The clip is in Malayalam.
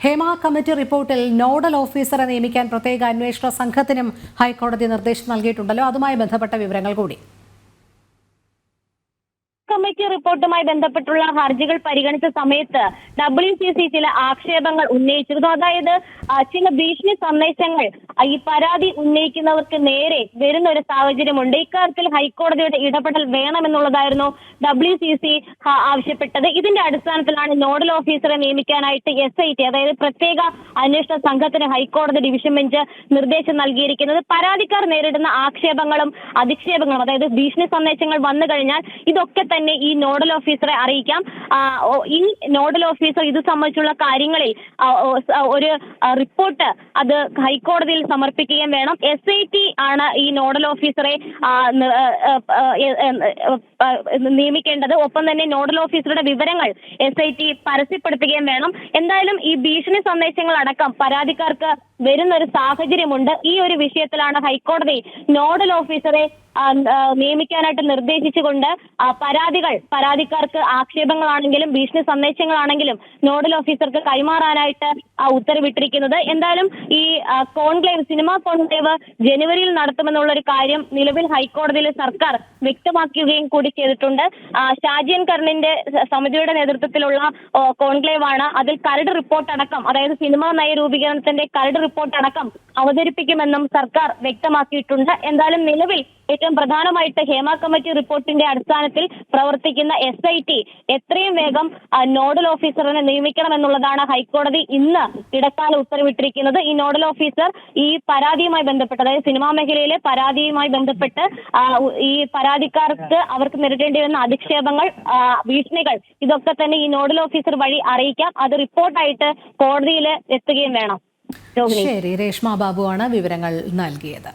ഹേമ കമ്മിറ്റി റിപ്പോർട്ടിൽ നോഡൽ ഓഫീസറെ നിയമിക്കാൻ പ്രത്യേക അന്വേഷണ സംഘത്തിനും ഹൈക്കോടതി നിർദ്ദേശം നൽകിയിട്ടുണ്ടല്ലോ. അതുമായി ബന്ധപ്പെട്ട വിവരങ്ങൾ കൂടി. കമ്മിറ്റി റിപ്പോർട്ടുമായി ബന്ധപ്പെട്ടുള്ള ഹർജികൾ പരിഗണിച്ച സമയത്ത് WCC ചില ആക്ഷേപങ്ങൾ ഉന്നയിച്ചിരുന്നു. അതായത് ചില ഭീഷണി സന്ദേശങ്ങൾ ഈ പരാതി ഉന്നയിക്കുന്നവർക്ക് നേരെ വരുന്ന ഒരു സാഹചര്യമുണ്ട്. ഇക്കാര്യത്തിൽ ഹൈക്കോടതിയുടെ ഇടപെടൽ വേണമെന്നുള്ളതായിരുന്നു WCC ആവശ്യപ്പെട്ടത്. ഇതിന്റെ അടിസ്ഥാനത്തിലാണ് നോഡൽ ഓഫീസറെ നിയമിക്കാനായിട്ട് SIT അതായത് പ്രത്യേക അന്വേഷണ സംഘത്തിന് ഹൈക്കോടതി ഡിവിഷൻ ബെഞ്ച് നിർദ്ദേശം നൽകിയിരിക്കുന്നത്. പരാതിക്കാർ നേരിടുന്ന ആക്ഷേപങ്ങളും അധിക്ഷേപങ്ങളും അതായത് ഭീഷണി സന്ദേശങ്ങൾ വന്നു കഴിഞ്ഞാൽ ഇതൊക്കെ തന്നെ ഈ നോഡൽ ഓഫീസറെ അറിയിക്കാം. ഈ നോഡൽ ഓഫീസർ ഇത് സംബന്ധിച്ചുള്ള കാര്യങ്ങളിൽ ഒരു റിപ്പോർട്ട് അത് ഹൈക്കോടതിയിൽ സമർപ്പിക്കുകയും വേണം. SIT ആണ് ഈ നോഡൽ ഓഫീസറെ നിയമിക്കേണ്ടത്. ഒപ്പം തന്നെ നോഡൽ ഓഫീസറുടെ വിവരങ്ങൾ SIT പരസ്യപ്പെടുത്തുകയും വേണം. എന്തായാലും ഈ ഭീഷണി സന്ദേശങ്ങൾ അടക്കം പരാതിക്കാർക്ക് വരുന്ന ഒരു സാഹചര്യമുണ്ട്. ഈ ഒരു വിഷയത്തിലാണ് ഹൈക്കോടതി നോഡൽ ഓഫീസറെ നിയമിക്കാനായിട്ട് നിർദ്ദേശിച്ചുകൊണ്ട് പരാതിക്കാർക്ക് ആക്ഷേപങ്ങളാണെങ്കിലും ഭീഷണി സന്ദേശങ്ങളാണെങ്കിലും നോഡൽ ഓഫീസർക്ക് കൈമാറാനായിട്ട് ഉത്തരവിട്ടിരിക്കുന്നത്. എന്തായാലും ഈ സിനിമാ കോൺക്ലേവ് ജനുവരിയിൽ നടത്തുമെന്നുള്ള ഒരു കാര്യം നിലവിൽ ഹൈക്കോടതിയിൽ സർക്കാർ വ്യക്തമാക്കുകയും കൂടി ചെയ്തിട്ടുണ്ട്. ഷാജിയൻ കർണിന്റെ സമിതിയുടെ നേതൃത്വത്തിലുള്ള കോൺക്ലേവ് ആണ്. അതിൽ കരട് റിപ്പോർട്ട് അടക്കം അതായത് സിനിമാ നയ രൂപീകരണത്തിന്റെ കരട് റിപ്പോർട്ട് അടക്കം അവതരിപ്പിക്കുമെന്നും സർക്കാർ വ്യക്തമാക്കിയിട്ടുണ്ട്. എന്തായാലും നിലവിൽ ഏറ്റവും പ്രധാനമായിട്ട് ഹേമ കമ്മിറ്റി റിപ്പോർട്ടിന്റെ അടിസ്ഥാനത്തിൽ പ്രവർത്തിക്കുന്ന SIT എത്രയും വേഗം നോഡൽ ഓഫീസറിനെ നിയമിക്കണമെന്നുള്ളതാണ് ഹൈക്കോടതി ഇന്ന് ഇടക്കാല ഉത്തരവിട്ടിരിക്കുന്നത്. ഈ നോഡൽ ഓഫീസർ ഈ പരാതിയുമായി ബന്ധപ്പെട്ട് അതായത് സിനിമാ മേഖലയിലെ പരാതിയുമായി ബന്ധപ്പെട്ട് ഈ പരാതിക്കാർക്ക് അവർക്ക് നേരിടേണ്ടി വരുന്ന അധിക്ഷേപങ്ങൾ ഭീഷണികൾ ഇതൊക്കെ തന്നെ ഈ നോഡൽ ഓഫീസർ വഴി അറിയിക്കാം. അത് റിപ്പോർട്ടായിട്ട് കോടതിയിൽ എത്തുകയും വേണം. ശരി, രേഷ്മ ബാബുവാണ് വിവരങ്ങൾ നൽകിയത്.